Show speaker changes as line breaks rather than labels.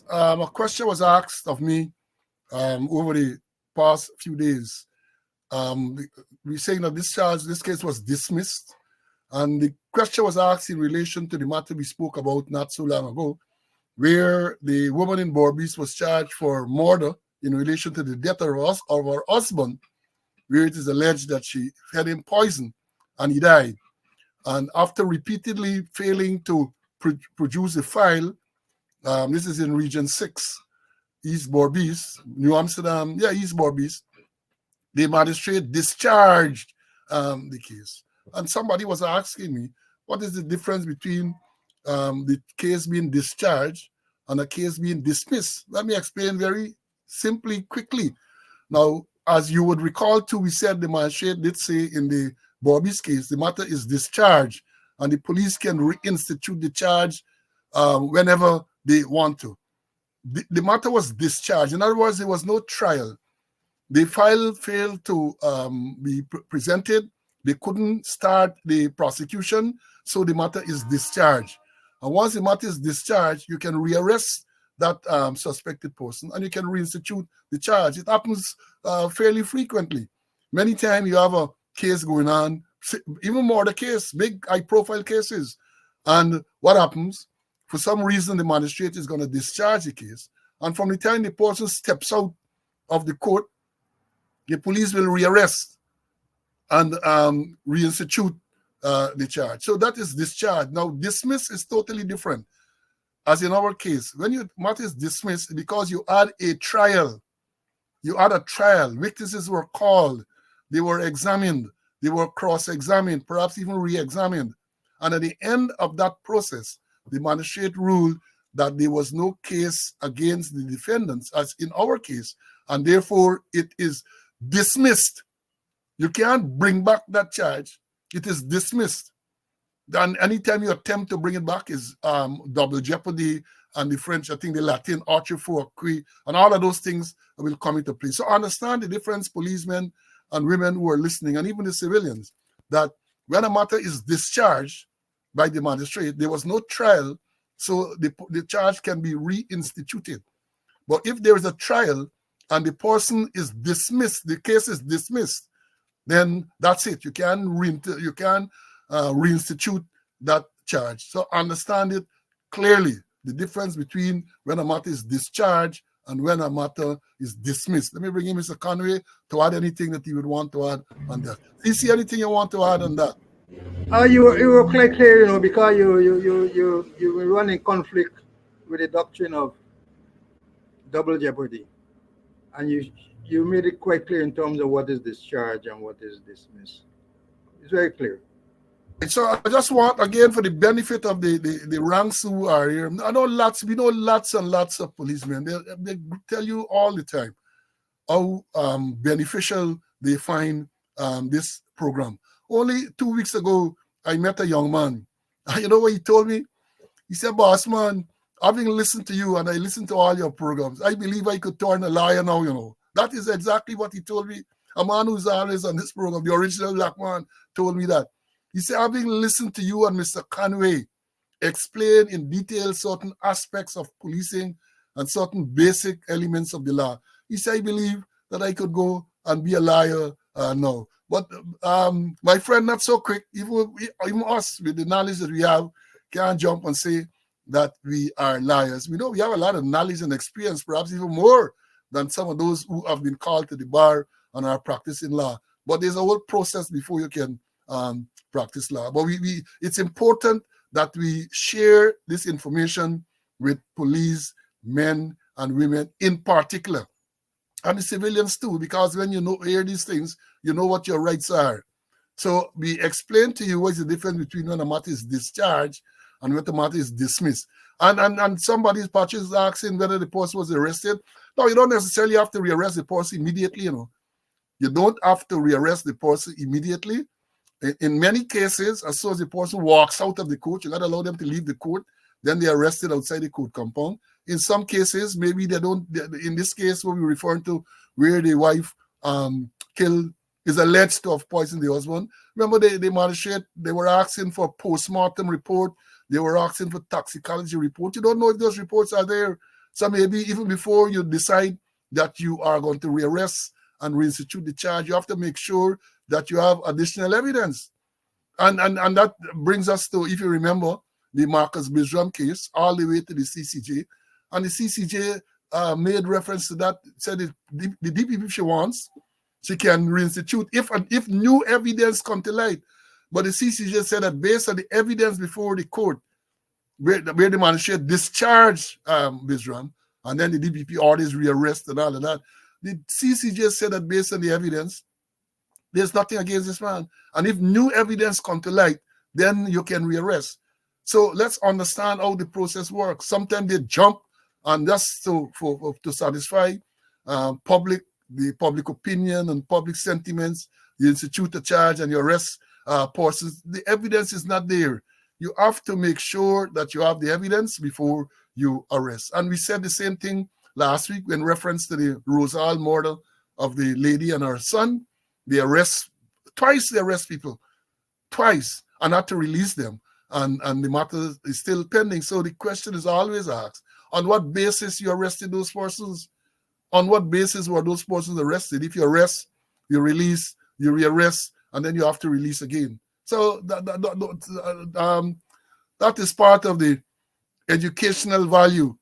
Yes. A question was asked of me over the past few days. We're saying that this case was dismissed. And the question was asked in relation to the matter we spoke about not so long ago, where the woman in Borbis was charged for murder in relation to the death of her husband, where it is alleged that she fed him poison and he died. And after repeatedly failing to produce a file, this is in Region 6, East Borbis, New Amsterdam, East Borbis, the magistrate discharged the case. And somebody was asking me, what is the difference between the case being discharged and a case being dismissed? Let me explain very simply, quickly. Now, as you would recall too, we said the magistrate did say in the Borbis case, the matter is discharged and the police can reinstitute the charge whenever they want to. The matter was discharged. In other words, there was no trial. The file failed to be presented. They couldn't start the prosecution, so the matter is discharged. And once the matter is discharged, you can rearrest that suspected person and you can reinstitute the charge. It happens fairly frequently. Many times you have a case going on, even more the case, big high-profile cases. And what happens? For some reason, the magistrate is going to discharge the case. And from the time the person steps out of the court, the police will rearrest and reinstitute the charge. So that is discharge. Now, dismiss is totally different. As in our case, when your matter is dismissed because you had a trial, witnesses were called, they were examined, they were cross-examined, perhaps even re-examined. And at the end of that process, the magistrate ruled that there was no case against the defendants, as in our case, and therefore it is dismissed. You can't bring back that charge. It is dismissed. Then anytime you attempt to bring it back is double jeopardy, and the French, I think the Latin, autre for acquis, and all of those things will come into play. So understand the difference, policemen and women who are listening, and even the civilians, that when a matter is discharged by the magistrate, there was no trial, so the charge can be reinstituted. But if there is a trial and the person is dismissed, the case is dismissed, then that's it. You can reinstitute that charge. So understand it clearly, the difference between when a matter is discharged and when a matter is dismissed. Let me bring in Mr. Conway to add anything that you would want to add on that. Do you see anything you want to add on that?
You were quite clear, because you were running conflict with the doctrine of double jeopardy, and you made it quite clear in terms of what is discharge and what is dismissed. It's very clear.
So I just want, again, for the benefit of the ranks who are here, we know lots and lots of policemen. They tell you all the time how beneficial they find this program. Only 2 weeks ago, I met a young man. You know what he told me? He said, "Boss man, having listened to you and I listened to all your programs, I believe I could turn a liar now, That is exactly what he told me. A man who's always on this program, the original black man, told me that. He said, having listened to you and Mr. Conway explain in detail certain aspects of policing and certain basic elements of the law, he said, I believe that I could go and be a liar now. But my friend, not so quick. Even us, with the knowledge that we have, can't jump and say that we are liars. We know we have a lot of knowledge and experience, perhaps even more than some of those who have been called to the bar and are practicing law. But there's a whole process before you can practice law. But it's important that we share this information with police, men and women in particular, and the civilians too, because when you hear these things, you know what your rights are. So we explain to you what is the difference between when a matter is discharged and when the matter is dismissed. And somebody's patch is asking whether the person was arrested. No, you don't necessarily have to rearrest the person immediately, You don't have to rearrest the person immediately. In many cases, as soon as the person walks out of the court, you got to allow them to leave the court, then they're arrested outside the court compound. In some cases, maybe they don't. In this case, what we're referring to, where the wife is alleged to have poisoned the husband. Remember, the magistrate, they were asking for postmortem report. They were asking for toxicology report. You don't know if those reports are there So maybe even before you decide that you are going to rearrest and reinstitute the charge, you have to make sure that you have additional evidence. And that brings us to, if you remember, the Marcus Bisram case, all the way to the CCJ. And the CCJ made reference to that, said the DPP, if she wants, she can reinstitute if new evidence come to light. But the CCJ said that based on the evidence before the court, where the magistrate discharged Bisram, and then the DPP orders rearrest and all of that, the CCJ said that based on the evidence, there's nothing against this man. And if new evidence come to light, then you can rearrest. So let's understand how the process works. Sometimes they jump, and that's to satisfy the public opinion and public sentiments. You institute a charge and you arrest persons. The evidence is not there. You have to make sure that you have the evidence before you arrest. And we said the same thing last week in reference to the Rosal murder of the lady and her son. They arrest people, twice, and not to release them. And the matter is still pending. So the question is always asked, on what basis you arrested those persons? On what basis were those persons arrested? If you arrest, you release, you rearrest, and then you have to release again. So that is part of the educational value